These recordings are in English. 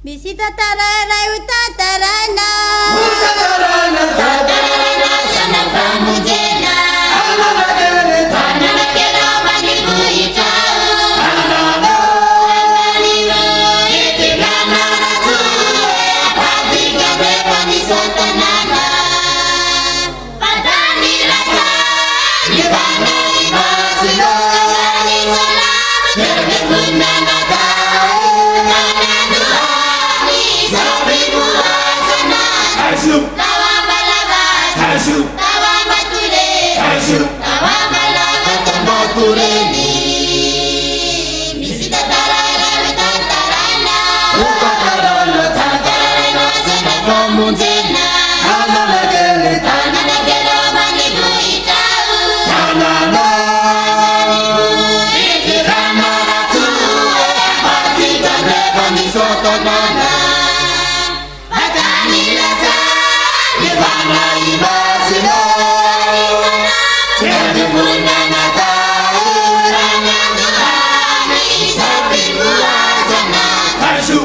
Misi tatarana utatarana Utatarana tatarana sana famujena Tanana kela manibu itau Anana Manibu itigana ratu Pati kabe panisotanana Patani rata Nivana ibasino Ani salam Terbe punana tau Tashu Tashu Tashu Tambatureni Misi tatarana utatarana Utatarana tatarana Sana famujena Anana gele Tanana kelo manibu itau Anana Itigana ratu Pati kabe panisotanana Patani rata Nivana ibasino Terbe punana tau Tashu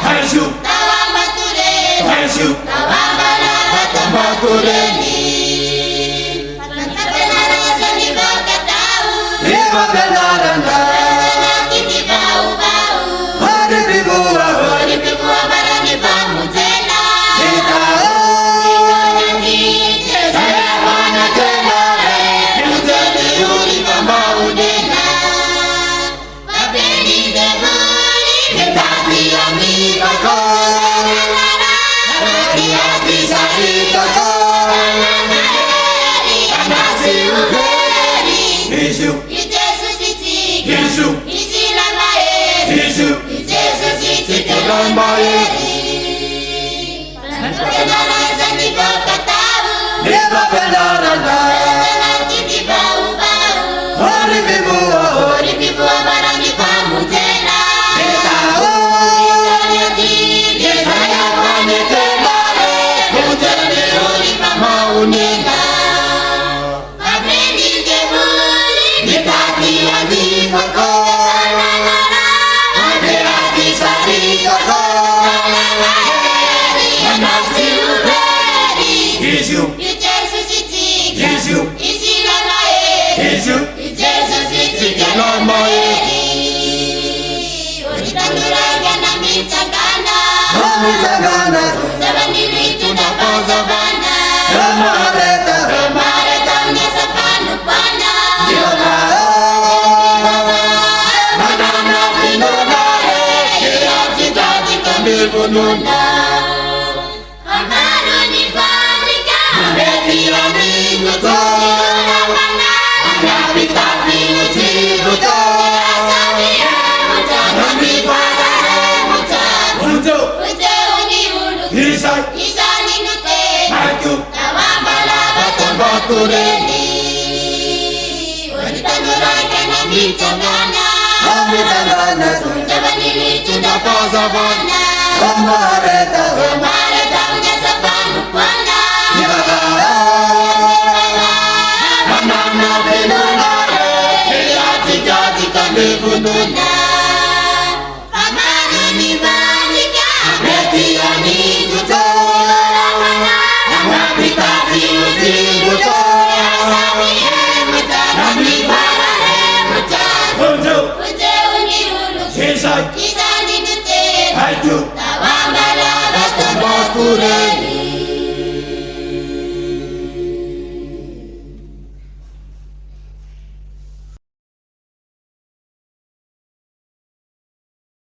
Tashu Tashu Tambatureni Iba belarana Hari bibua Kita Saya wana kenare Kutele uri pambaudena Kitati amiga ko Hati sarita ko Anasi ugeri Yesu Yesu Yesu Tikilambaye Iba belarana Hari bibua Kita Saya wana kenare Kutele uri pambaudena Kitati amiga ko Hati sarita ko Anasi ugeri Yesu Yesu Yesu Tikilambaye Amitagana Ramareta Yoga Manana Vinodare Kirati Tati Kambirununa Beti amigo to Anapita fiuti to Nami padare Unto Isai Aku Tambatureni Amitagana Ramareta Yoga Manana Vinodare Kirati Tati Kambirununa Beti amigo to Anapita fiuti to Nami padare Unto Isai Aku